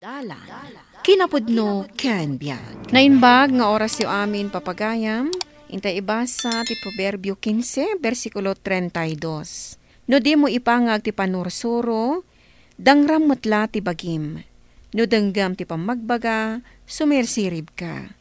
Dalan. Kinapudno ken biag. Nainbag nga oras yu amin papagayam, intay ibasa ti Proverbio 15, versikulo 32. No di mo ipangag ti panursuro, dangram matla ti bagim. No denggam ti pamagbaga, sumirsirib ka.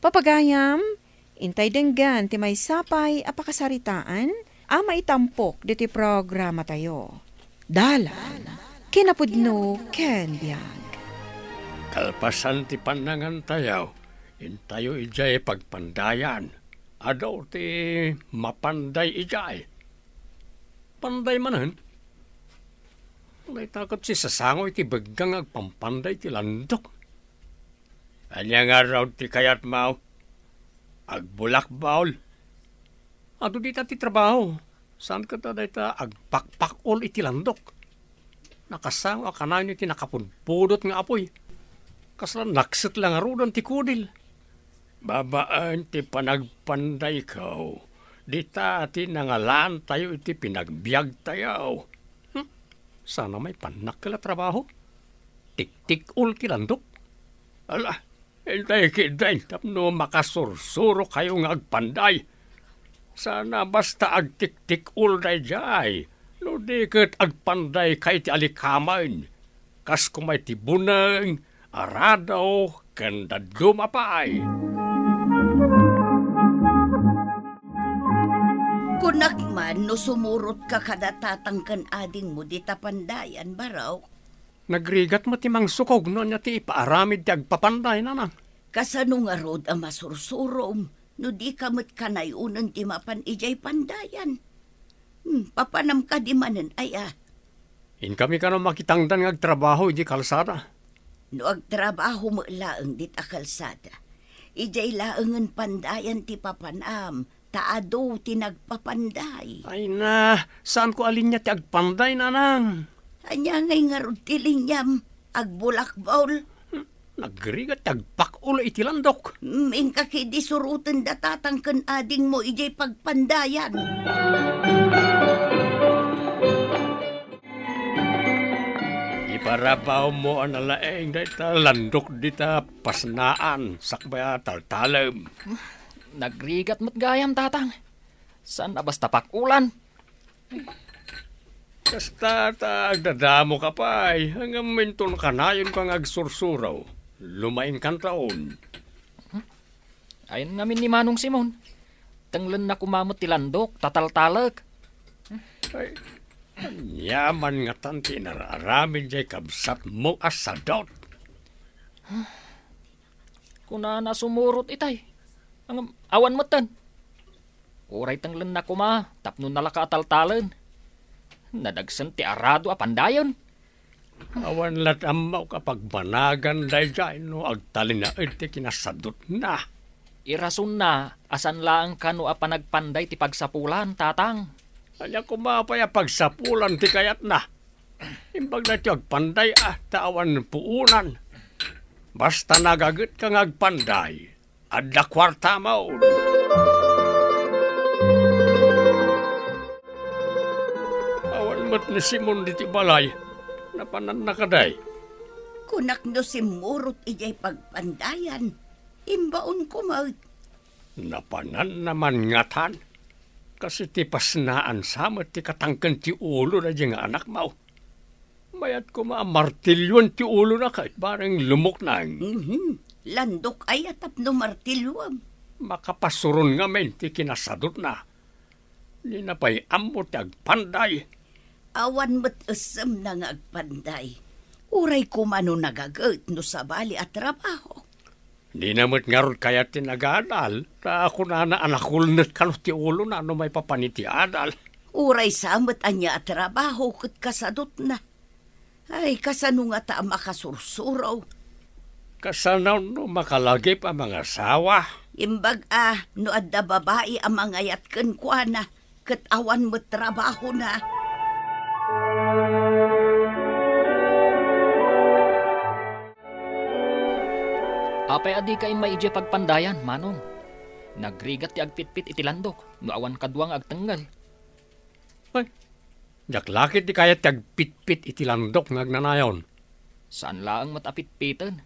Papagayam, intay denggan ti may sapay apakasaritaan, ama itampok di ti programa tayo. Dalan. Kinapudno ken biag. Kalpasan ti panangan tayaw, intayo ijay pagpandayan. Adaw ti mapanday ijay. Panday manan. May takot si sasangoy ti baggang agpampanday ti landok. Anya nga raw ti kayat mau. Agbulak baul. Ado di ta ti trabaho. Saan ka ta dayta agpakpakol iti landok. Nakasango kanan ti nakapunpudot nga apoy. Kaslan naksit lang arudan ti kudil. Babaan ti panagpanday kaw. Di ta ati nangalaan tayo iti pinagbiag tayo. Sana may panak kala trabaho. Tik-tik-ul kilandok. Ala, intay kidain tapno makasursuro kayo nga agpanday. Sana basta agtik-tik-ul day jay. No di kat agpanday kay ti alikaman. Kas kumay ti bunang, aradaw, kanda dumapay. Kunak man no sumurot ka kadatatang kan ading mo di tapandayan baraw. Nagrigat mo timang sukog no niya ti ipaaramid ti agpapanday na nang. Kasano nga rod ang masursurom no di kamot kanayunan ti mapan ijay pandayan. Papanam ka di manen ay In kami ka no makitangdan ng agtrabaho di kalsada. No agtrabaho mo laang dit a kalsada. Ijay laangan pandayan ti papanam. Taado ti nagpapanday. Ay na, saan ko alin niya ti agpanday na nang? Anya ngay nga rod ti linyam. Agbulak baul. Nagrigat ti agpakulo iti landok. Ingkaki surutan datatang kan ading mo ijay pagpandayan. Iparabaw mo ang nalaeng dita landok dita pasnaan sakbaya taltalem. Nagrigat mo't gayam, tatang. San na basta pakulan? Kasta agdadamo ka pa ay hanggang minton ka na yun kang agsursuraw. Lumain kang taon. Ayon namin ni Manong Simon. Tanglan na kumamot ti landok, tataltalag. Ay, yaman nga tanti nararamin jay kabsat mo asadot. Kuna na sumurot itay. Ang awan mo tan. Uray tanglan na kuma, tapno nalaka ataltalan. Nadagsan ti arado apandayon. Awan lat amaw kapag banagan day dyan no agtalin na ti kinasadot na. Irason na, asan lang ka no apanagpanday ti pagsapulan, tatang. Kanya kumapaya pagsapulan ti kayat na. Imbag na ti agpanday tawan puunan. Basta nagagot kang agpanday. Adda kwarta mo. Awan mo't ni Simon diti balay. Napanan na kaday. Kunak no simurot ijay pagpandayan. Imbaon kumag. Napanan naman ngatan. Kasi ti pasnaan samot ti katangkan ti ulo na diyang anak mo. Mayat ko martilyon ti ulo na kahit barang lumok na. Landok ay atap no martiluam. Makapasuron nga men ti kinasadot na. Di na pa'y amo ti agpanday. Awan mo't usam na nga agpanday. Uray kumano nagagat no sa bali at trabaho. Di na mo't nga ron kaya ti nag-adal. Ta ako na anakulnat ka no ti ulo na no may papaniti adal. Uray samot anya at trabaho kat kasadot na. Ay kasano nga ta makasursuraw. Kasanaw no makalagip ang mga asawa. Imbag no adda babae ang mga yatken kwa na, kat awan mo trabaho na. Apay adi kay maidya pagpandayan, Manong. Nagrigat ti agpitpit iti landok, no awan kadwang agtanggal. Ay, jaklakit di kaya ti agpitpit iti landok ng agnanayon. Saan laang matapit-pitan?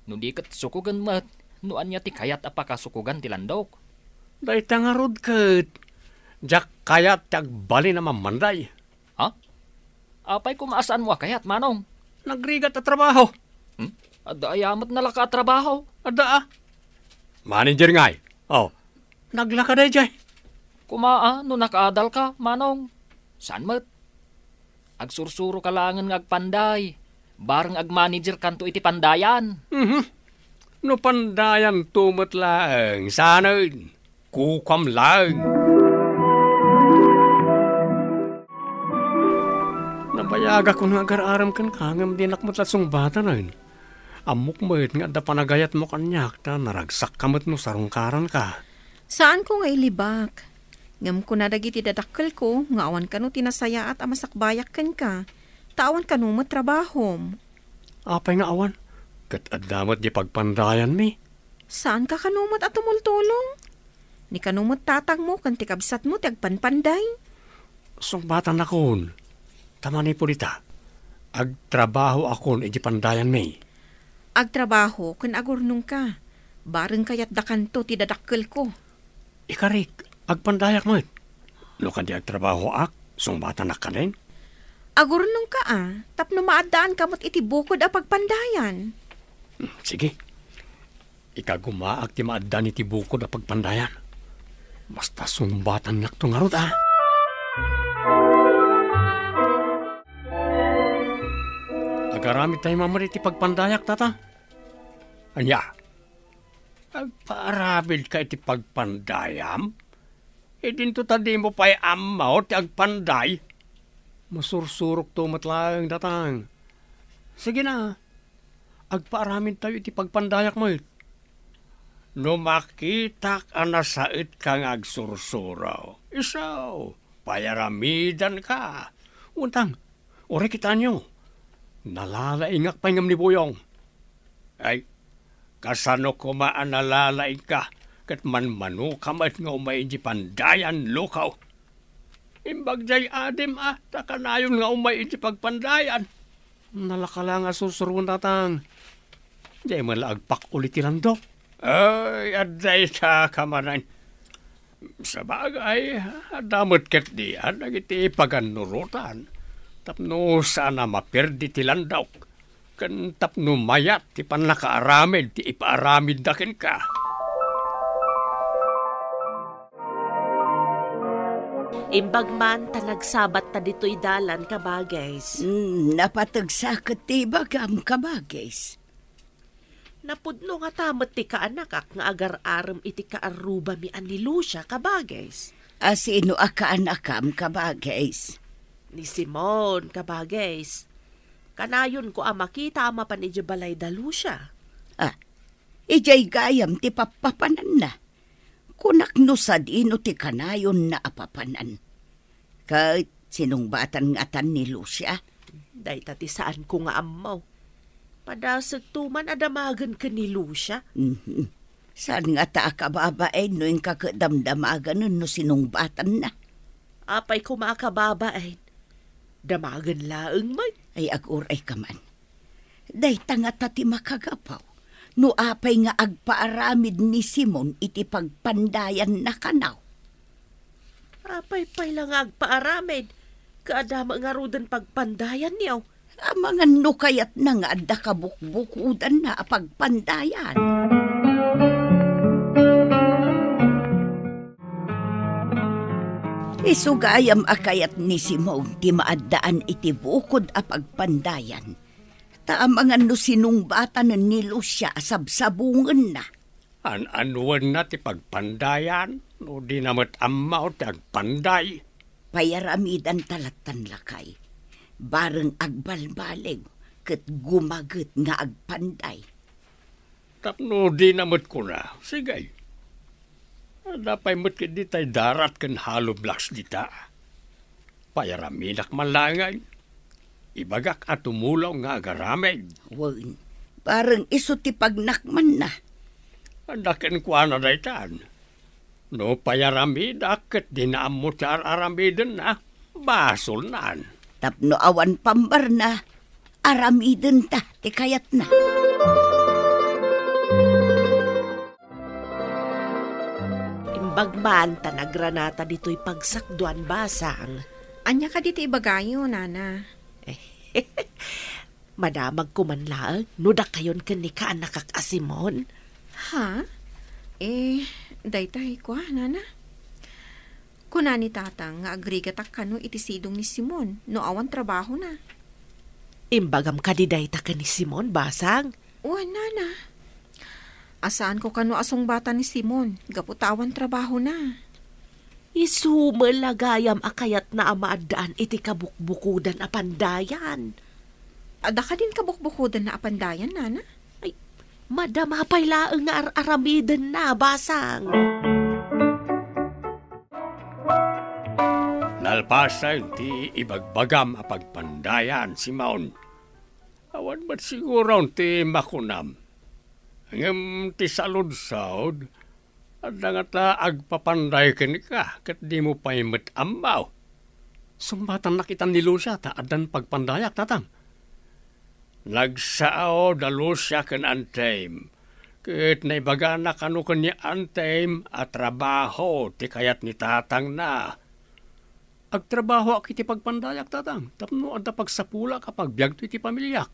No di kat sukugan mat, no anya ti kayat apaka sukugan ti landok. Day tangarod kat. Jak kayat tag bali na mamanday. Ha? Apay kumaasaan mo kayat, manong? Nagrigat at trabaho. Ada ayamat nalaka trabaho. Ada Manager ngay. Oh, naglakad ay jay. Kumaa, no nakaadal ka, manong. Saan mat? Agsursuro ka langan ng agpanday. Barang ag-manager kanto iti pandayan. No pandayan tumot lang. Sana kukam lang. Nabayaga ko na agar-aram kan kangam dinak mo't lasong bata na yun. Amok mo nga da panagayat mo kanyak ta naragsak kamot no sarungkaran ka. Saan ko nga ilibak? Ngam ko na dagiti dadakkel ko, nga awan ka no tinasaya at amasakbayak kan ka. Tawan ka no matrabahom. Apay nga awan? Kat adamot di pagpandayan mi. Saan ka kanumot at tumultulong? Ni kanumot tatang mo, kan tikabsat mo, tiagpanpanday. Sungbatan akon. Tama ni Pulita. Agtrabaho akon iti pandayan mi. Agtrabaho, kan agurnong ka. Bareng kayat dakanto, tidadakkel ko. Ikarik, agpandayak mo. No kan di agtrabaho ak, sungbatan na ka rin. Agurnong ka tapno maadaan kamot iti bukod a pagpandayan. Sige. Ikagumaak ti maaddan iti bukod a pagpandayan. Basta sumbatan nak to ngarot Agaramit tayo mamari iti pagpandayak, tata. Anya, agpaarabid ka iti pagpandayam? E dinto tadi mo pa'y amaw ti agpanday. Masursurok to matlang datang. Sige na, agpaaramin tayo iti pagpandayak mo. No makitak anasait kang agsursuraw. Isaw, payaramidan ka. Untang, ore kita nyo. Nalalaingak pa ngam ni Buyong. Ay, kasano ko maanalalaing ka, kat manmano kamat nga umay di pandayan lukaw. Imbag jay adim takanayon nga umay di pagpandayan. Nalakala nga susurun tatang. Jay malagpak ulit ilandok. Ay, aday sa kamanan. Sa bagay, damot ket diyan, nagiti paganurutan. Tapno sana maperdi ti landok. Kan tapno mayat ti panakaaramid ti ipaaramid dakin ka. Imbag man talagsabat ta dito'y dalan kabagays. Napatagsakat ti bagam kabagays. Napudno nga tamot ti kaanakak nga agar-aram iti kaaruba mi ani Lucia kabagays. Asino akaanakam kabagays? Ni Simon kabagays. Kanayon ko makita mapan iti balay da Lucia. Ijay gayam ti papapanan na. Kunaknusad ino ti kanayon na apapanan. Kahit sinungbatan nga tan ni Lucia. Day tati saan ko nga amaw. Padasag tuman adamagan ka ni Lucia. Saan nga ta akababae no yung kakadamdamagan no sinungbatan na. Apay ko makababae. Damagan laeng man. Ay aguray ka man. Day tanga tati makagapaw. No apay nga agpaaramid ni Simon iti pagpandayan na kanaw. Apay lang agpaaramid. Kaadama nga rudan pagpandayan niyaw. Mga no kayat na nga adda kabukbukudan na pagpandayan. Isugayam akayat ni Simon ti maaddaan iti bukod a pagpandayan. Taamangan no sinungbatan ni Lucia sabsabungan na. Anuan na ti pagpandayan, no di namat amaw ti agpanday. Payaramidan talatan lakay. Bareng agbalbalig, ket gumaget nga agpanday. Tapno di namat ko na, sigay. Dapay mo't kit tay darat kan haloblaks dita. Payaramidak malangay. Ibagak at tumulaw nga agaramid. Wan, parang iso ti pagnakman na. Andakin ko na daytan. No payaramid akit dinaamot sa aramidin na. Basol naan. Tapno awan pambar na. aramiden ta, ti kayat na. Imbagman ta nagranata dito'y pagsakduan basang. Anya ka dito ibagayo, nana. Madamag ko man laang, nuda kayon ni ka anak Asimon. Ha? Daytay ko, nana. Kuna ni tatang nga agrigatak kano iti sidong ni Simon, no awan trabaho na. Imbagam ka di dayta ka ni Simon, basang. O, nana. Asaan ko kano asong bata ni Simon, gaputawan trabaho na. Isumalagayam akayat na amaadaan iti kabukbukudan a pandayan. Ada ka din kabukbukudan na apandayan, nana? Ay, madamapay laang nga aramiden na, basang. Nalpasan ti ibagbagam a pagpandayan si Maun. Awan ba't siguro ti makunam. Ngam ti salud-saud, at nga ta agpapanday ka ni ka, kat di mo pa imet ambaw. Sumbatan nakita ni Lucia ta adan pagpandayak tatang. Nagsao da Lucia kan antayim. Kat naibaga na kanu kanya antayim at trabaho ti kayat ni tatang na. Agtrabaho ak iti pagpandayak tatang. Tapno adda pagsapula kapag biyag iti pamilyak.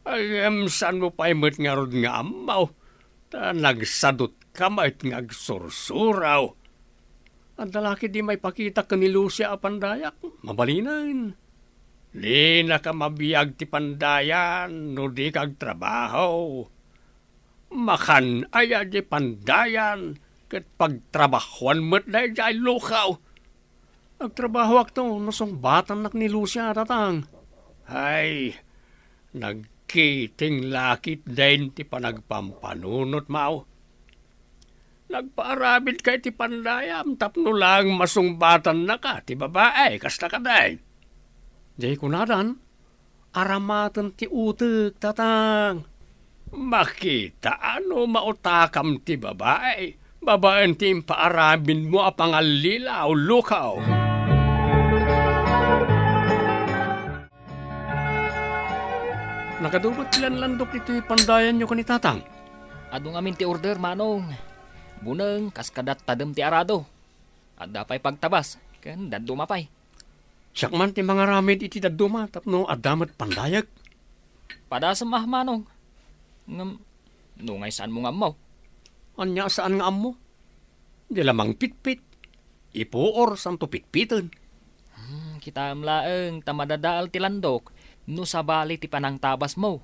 Ay saan mo pa imet nga rod nga ambaw. Ta nagsadot kamait nga agsursuraw. Ang dalaki di may pakita ka ni Lucia a pandayak. Mabalinan. Di na ka mabiyag ti pandayan no di kag trabaho. Makan aya di pandayan ket pagtrabahuan mo't na di lukaw. Agtrabaho ak to nasong batan nak ni Lucia tatang. Ay, nagkiting lakit din ti panagpampanunot mao. Nagpaarabid kay ti pandayam tapno lang masungbatan na ka ti babae kasta ka day. Jay kunadan, aramatan ti utek tatang. Makita ano mautakam ti babae. Babaen ti paarabin mo a pangalilaw lukaw. Nakadubot ilan landok ito'y pandayan nyo ka ni tatang. Adong amin ti order, manong. Buneng, kaskadat tadem ti arado. At dapay pagtabas, kan dadumapay. Sakman ti mga ramid iti daduma tapno adamat pandayag. Padasam manong. Ngam, nungay saan mo ngam mo? Anya saan nga ammo? Di lamang pitpit. Ipuor santo pitpitan. Kita amlaeng tamadadaal ti landok. No sabali ti panang tabas mo.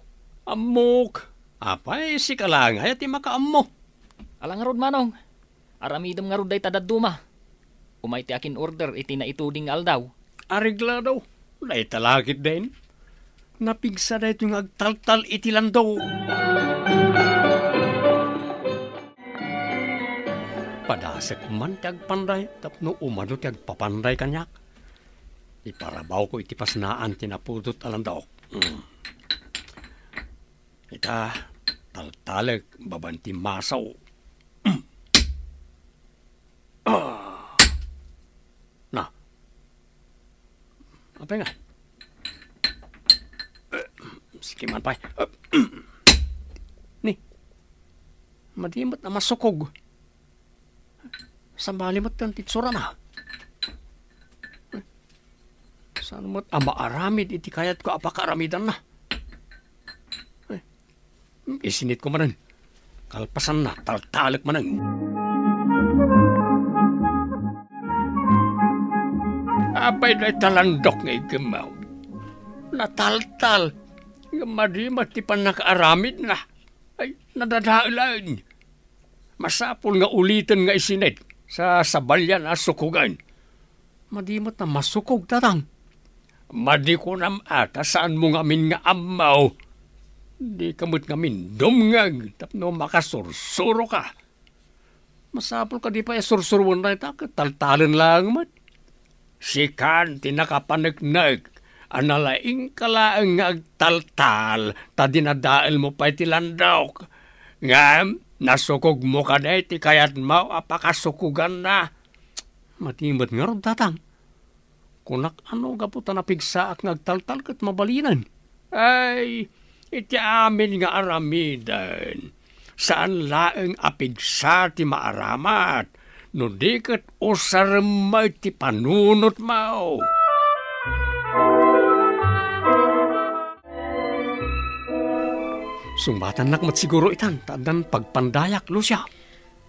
Amok. Apay si kalangay at makaammo. Alang rod manong. Aramidem nga rod day tadaduma. Umay ti akin order iti na ituding aldaw. Arigla daw. Day talagit din. Napigsa da ito yung agtaltal iti landaw. Padasek man ti agpanday. Tapno umano ti agpapanday kanyak. Iparabaw ko iti pasnaan tinapudot alandaw. Ita taltaleg babanti masaw. Na. Apa nga? Sige man pa. Ni. Madimot na masukog. Sambali mo't kang titsura na. Saan mo't amaaramid iti kayat ko apakaramidan na. Isinit ko manan. Kalpasan na, taltalak manan. Abay na talandok nga igamaw. Nataltal. Madimat ti panakaaramid na. Ay, nadadailan. Masapol nga ulitin nga isinit sa sabalyan na sukugan. Madimat na masukog tatang. Madi ko nam ata saan mo ngamin nga amaw. Di kamot ngamin dumngag. Tapno makasursuro ka. Masapol ka di pa sursurwan na ita. Taltalan lang mat. Sikan tinakapanagnag. Analaing kalaang nga agtaltal. Ta dinadaal mo pa iti landaw. Ngam, nasukog mo ka na iti kayat mo apakasukugan na. Matimat nga ron tatang. Kunak ano gaputan na pigsaak nga agtaltal kat mabalinan. Ay, iti amin nga aramidan. Saan laeng apigsa ti maaramat, no di kat usarmay ti panunot mao. Sumbatan nakmat siguro itan, tadan pagpandayak, Lucia.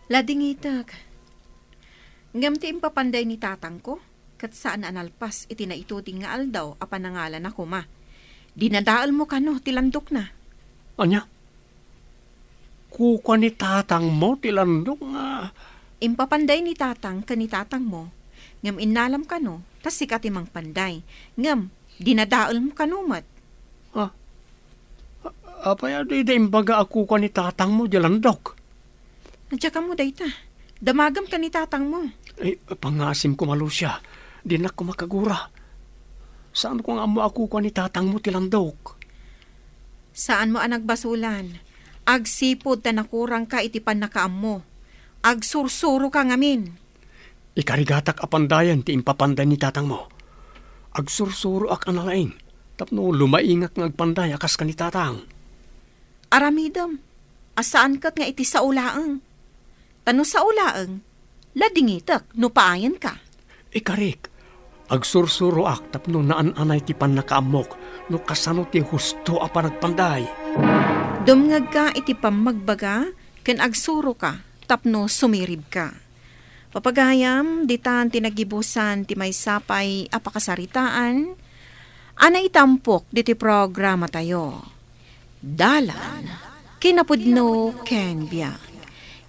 Ladingitak. Ngam ti impapanday ni tatang ko, kat saan analpas iti na ituting nga aldaw a panangalan ako ma. Dinadaal mo kano, tilandok na. Anya? Kuka ni tatang mo, tilandok nga. Impapanday ni tatang kani tatang mo, ngam inalam kano, tas sikatimang panday. Ngam, dinadaal mo kano mat. Apaya di imbaga ako ka ni tatang mo, tilandok. Nadya ka mo dayta. Damagam ka ni tatang mo. Ay, pangasim ko Malusya. Di na ko makagura. Saan ko nga mo ako ka ni tatang mo, tilandok? Saan mo anagbasulan? Agsipod ta nakurang ka itipan na kaam mo. Agsursuro ka ngamin. Ikarigatak apandayan ti impapanday ni tatang mo. Agsursuro ak analaing. Tapno lumaingak ngagpanday akas ka ni tatang. Aramidam, asaan kat nga iti sa ulaang? Tano sa ulaang, ladingitak, no paayan ka. Ikarik, agsursuro ak tapno naan-anay ti panakaamok no kasano ti husto a panagpanday. Dumngag ka iti pamagbaga, ken agsuro ka, tapno sumirib ka. Papagayam, ditan tinagibusan ti may sapay apakasaritaan, anay tampok diti programa tayo. Dalan, kinapudno ken biyak.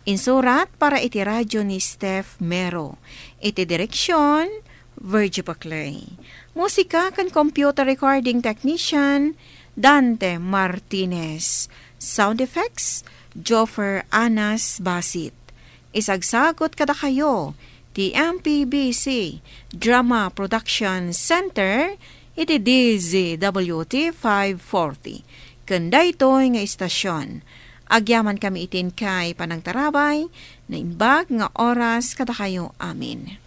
Insurat para iti radyo ni Steph Mero. Iti direksyon, Virgie Paclay. Musika kan computer recording technician, Dante Martinez. Sound effects, Joffer Anas Basit. Isagsagot kada kayo, ti MPBC Drama Production Center, iti DZWT 540. Kanda ito'y nga istasyon. Agyaman kami itin kay panangtarabay, na imbag nga oras kada kayo amin.